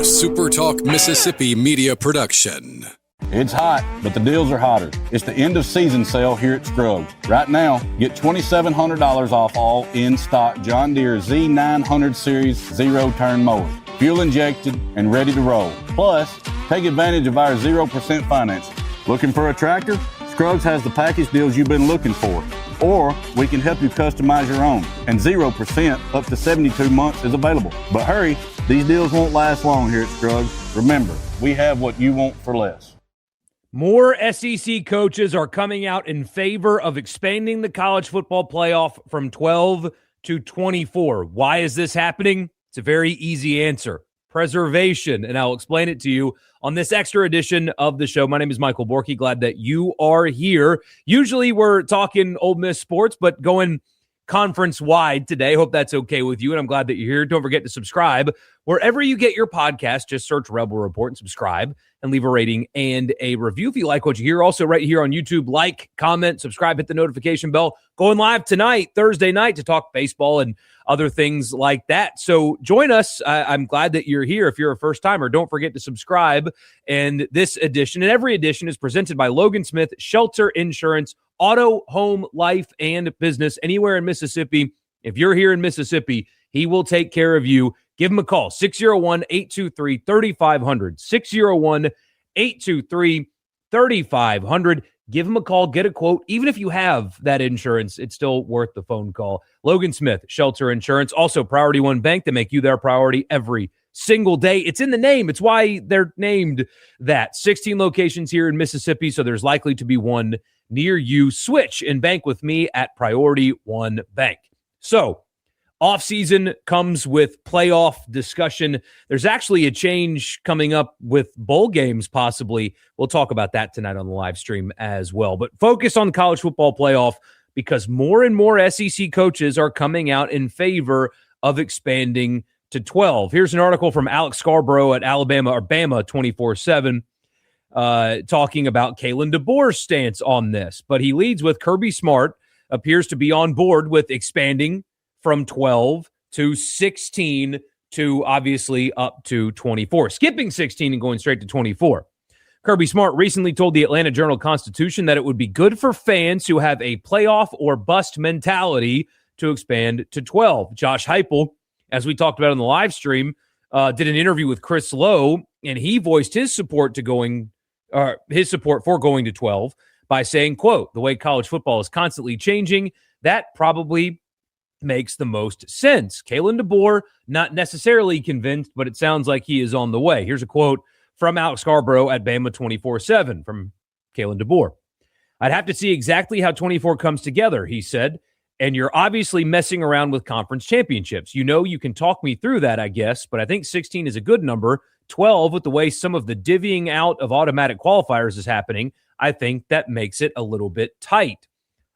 SuperTalk Mississippi media production. It's hot, but the deals are hotter. It's the end of season sale here at Scruggs. Right now, get $2,700 off all in-stock John Deere Z900 Series zero-turn mowers. Fuel injected and ready to roll. Plus, take advantage of our 0% financing. Looking for a tractor? Scruggs has the package deals you've been looking for. Or we can help you customize your own. And 0% up to 72 months is available. But hurry, these deals won't last long here at Scruggs. Remember, we have what you want for less. More SEC coaches are coming out in favor of expanding the college football playoff from 12 to 24. Why is this happening? It's a very easy answer. Preservation, and I'll explain it to you on this extra edition of the show. My name is Michael Borky. Glad that you are here. Usually we're talking Ole Miss sports, but going conference-wide today. Hope that's okay with you, and I'm glad that you're here. Don't forget to subscribe. Wherever you get your podcast, just search Rebel Report and subscribe and leave a rating and a review if you like what you hear. Also, right here on YouTube, like, comment, subscribe, hit the notification bell. Going live tonight, Thursday night, to talk baseball and other things like that. So join us. I'm glad that you're here. If you're a first-timer, don't forget to subscribe. And this edition and every edition is presented by Logan Smith, Shelter Insurance, auto, home, life, and business anywhere in Mississippi. If you're here in Mississippi, he will take care of you. Give him a call, 601-823-3500, 601-823-3500. Give him a call, get a quote. Even if you have that insurance, it's still worth the phone call. Logan Smith, Shelter Insurance, also Priority One Bank. They make you their priority every single day. It's in the name. It's why they're named that. 16 locations here in Mississippi, so there's likely to be one near you. Switch and bank with me at Priority One Bank. So, offseason comes with playoff discussion. There's actually a change coming up with bowl games, possibly. We'll talk about that tonight on the live stream as well. But focus on the college football playoff because more and more SEC coaches are coming out in favor of expanding to 12. Here's an article from Alex Scarborough at Bama 24/7 talking about Kalen DeBoer's stance on this. But he leads with Kirby Smart appears to be on board with expanding from 12 to 16 to obviously up to 24, skipping 16 and going straight to 24. Kirby Smart recently told the Atlanta Journal-Constitution that it would be good for fans who have a playoff or bust mentality to expand to 12. Josh Heupel, as we talked about on the live stream, did an interview with Chris Lowe, and he voiced his support for going to 12 by saying, quote, "The way college football is constantly changing, that probably makes the most sense." Kalen DeBoer, not necessarily convinced, but it sounds like he is on the way. Here's a quote from Alex Scarborough at Bama 24/7 from Kalen DeBoer. "I'd have to see exactly how 24 comes together," he said, "and you're obviously messing around with conference championships. You know, you can talk me through that, I guess, but I think 16 is a good number. 12, with the way some of the divvying out of automatic qualifiers is happening, I think that makes it a little bit tight."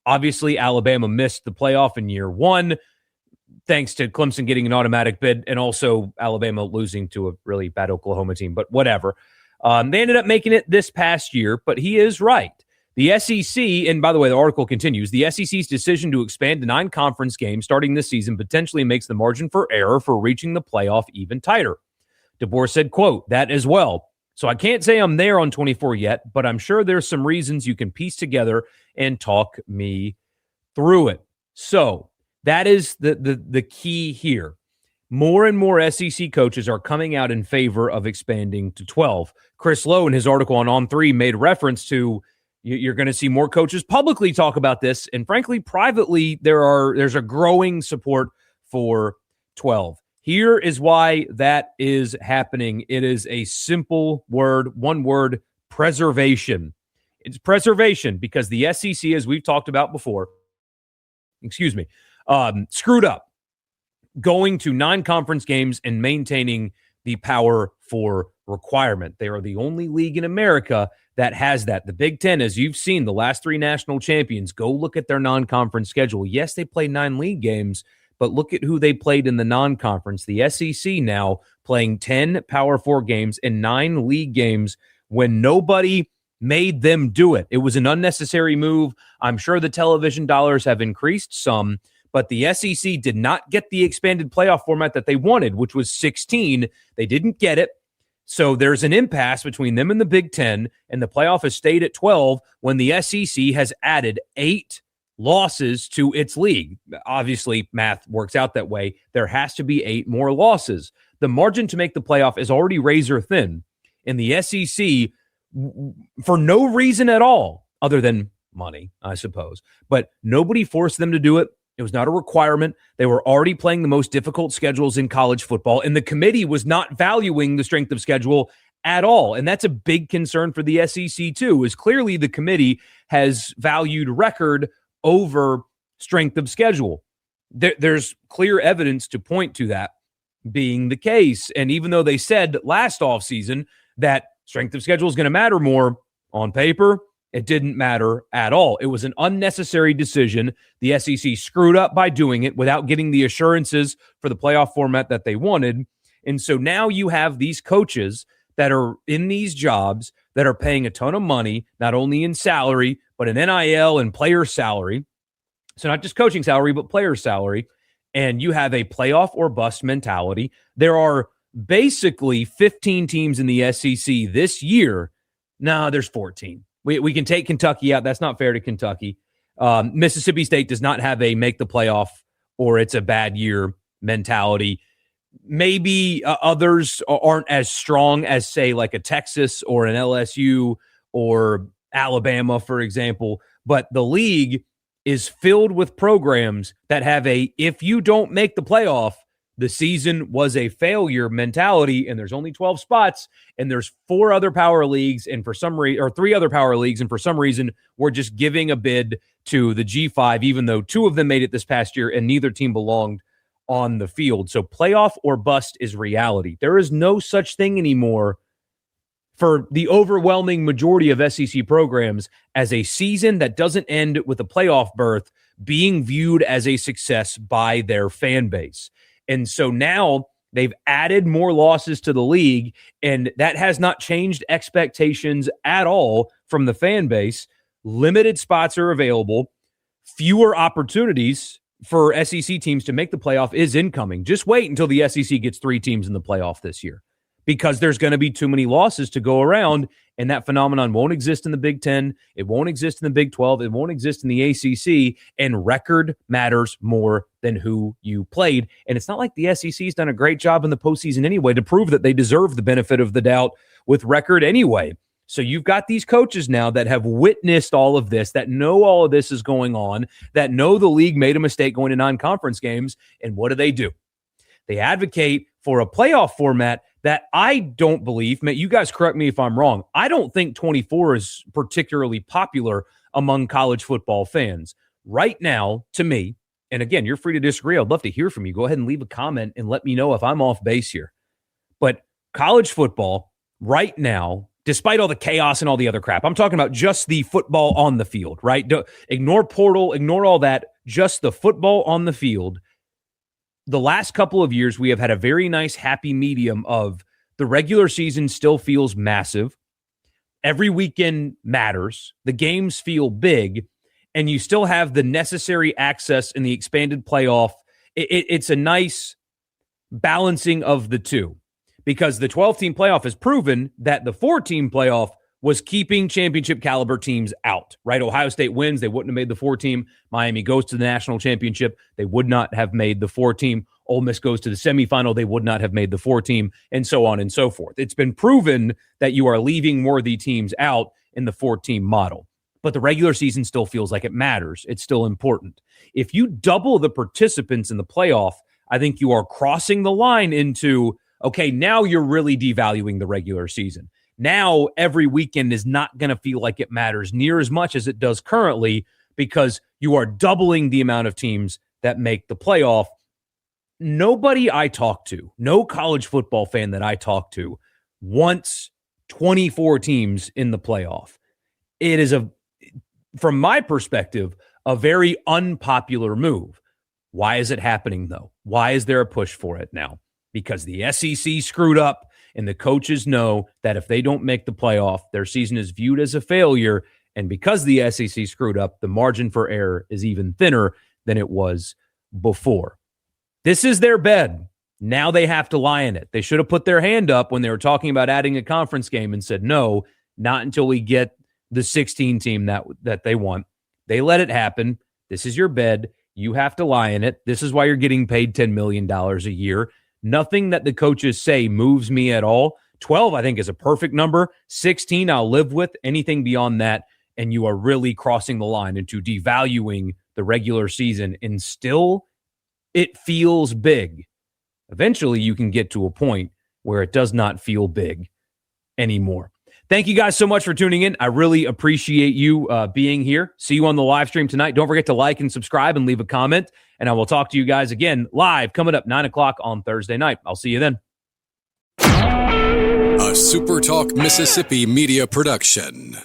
Obviously, Alabama missed the playoff in year one, thanks to Clemson getting an automatic bid and also Alabama losing to a really bad Oklahoma team, but whatever. They ended up making it this past year, but he is right. The SEC, and by the way, the article continues, the SEC's decision to expand to 9 conference games starting this season potentially makes the margin for error for reaching the playoff even tighter. DeBoer said, quote, "That as well. So I can't say I'm there on 24 yet, but I'm sure there's some reasons you can piece together and talk me through it." So that is the key here. More and more SEC coaches are coming out in favor of expanding to 12. Chris Lowe, in his article on On3, made reference to you're going to see more coaches publicly talk about this. And frankly, privately, there's a growing support for 12. Here is why that is happening. It is a simple word, one word, preservation. It's preservation because the SEC, as we've talked about before, screwed up going to 9 conference games and maintaining the Power 4 requirement. They are the only league in America that has that. The Big Ten, as you've seen, the last 3 national champions, go look at their non-conference schedule. Yes, they play 9 league games, but look at who they played in the non-conference. The SEC now playing 10 Power 4 games and 9 league games when nobody made them do it. It was an unnecessary move. I'm sure the television dollars have increased some, but the SEC did not get the expanded playoff format that they wanted, which was 16. They didn't get it. So there's an impasse between them and the Big Ten, and the playoff has stayed at 12 when the SEC has added 8 losses to its league. Obviously, math works out that way. There has to be 8 more losses. The margin to make the playoff is already razor thin. In the SEC, for no reason at all, other than money, I suppose. But nobody forced them to do it. It was not a requirement. They were already playing the most difficult schedules in college football, and the committee was not valuing the strength of schedule at all. And that's a big concern for the SEC too, is clearly the committee has valued record over strength of schedule. There's clear evidence to point to that being the case. And even though they said last offseason that strength of schedule is going to matter more on paper, it didn't matter at all. It was an unnecessary decision. The SEC screwed up by doing it without getting the assurances for the playoff format that they wanted. And so now you have these coaches that are in these jobs that are paying a ton of money, not only in salary, but in NIL and player salary. So not just coaching salary, but player salary. And you have a playoff or bust mentality. There are basically 15 teams in the SEC this year. No, there's 14. We can take Kentucky out. That's not fair to Kentucky. Mississippi State does not have a make the playoff or it's a bad year mentality. Maybe others aren't as strong as, say, like a Texas or an LSU or Alabama, for example. But the league is filled with programs that have a if you don't make the playoff, the season was a failure mentality, and there's only 12 spots, and there's 4 other power leagues, and for some reason, or 3 other power leagues, and for some reason, we're just giving a bid to the G5, even though 2 of them made it this past year, and neither team belonged on the field. So playoff or bust is reality. There is no such thing anymore for the overwhelming majority of SEC programs as a season that doesn't end with a playoff berth being viewed as a success by their fan base. And so now they've added more losses to the league, and that has not changed expectations at all from the fan base. Limited spots are available. Fewer opportunities for SEC teams to make the playoff is incoming. Just wait until the SEC gets 3 teams in the playoff this year, because there's going to be too many losses to go around, and that phenomenon won't exist in the Big Ten. It won't exist in the Big 12. It won't exist in the ACC, and record matters more than who you played. And it's not like the SEC's done a great job in the postseason anyway to prove that they deserve the benefit of the doubt with record anyway. So you've got these coaches now that have witnessed all of this, that know all of this is going on, that know the league made a mistake going to non-conference games, and what do? They advocate for a playoff format that I don't believe, you guys correct me if I'm wrong, I don't think 24 is particularly popular among college football fans. Right now, to me, and again, you're free to disagree. I'd love to hear from you. Go ahead and leave a comment and let me know if I'm off base here. But college football right now, despite all the chaos and all the other crap, I'm talking about just the football on the field, right? Ignore portal, ignore all that, just the football on the field. The last couple of years, we have had a very nice happy medium of the regular season still feels massive. Every weekend matters. The games feel big, and you still have the necessary access in the expanded playoff. It's a nice balancing of the two, because the 12-team playoff has proven that the 4-team playoff was keeping championship caliber teams out, right? Ohio State wins. They wouldn't have made the 4-team. Miami goes to the national championship. They would not have made the 4-team. Ole Miss goes to the semifinal. They would not have made the 4-team, and so on and so forth. It's been proven that you are leaving worthy teams out in the 4-team model, but the regular season still feels like it matters. It's still important. If you double the participants in the playoff, I think you are crossing the line into, okay, now you're really devaluing the regular season. Now every weekend is not going to feel like it matters near as much as it does currently, because you are doubling the amount of teams that make the playoff. Nobody I talk to, no college football fan that I talk to, wants 24 teams in the playoff. It is, from my perspective, a very unpopular move. Why is it happening, though? Why is there a push for it now? Because the SEC screwed up, and the coaches know that if they don't make the playoff, their season is viewed as a failure. And because the SEC screwed up, the margin for error is even thinner than it was before. This is their bed. Now they have to lie in it. They should have put their hand up when they were talking about adding a conference game and said, no, not until we get the 16 team that they want. They let it happen. This is your bed. You have to lie in it. This is why you're getting paid $10 million a year. Nothing that the coaches say moves me at all. 12, I think, is a perfect number. 16, I'll live with. Anything beyond that, and you are really crossing the line into devaluing the regular season, and still it feels big. Eventually, you can get to a point where it does not feel big anymore. Thank you guys so much for tuning in. I really appreciate you being here. See you on the live stream tonight. Don't forget to like and subscribe and leave a comment. And I will talk to you guys again live coming up 9 o'clock on Thursday night. I'll see you then. A SuperTalk Mississippi media production.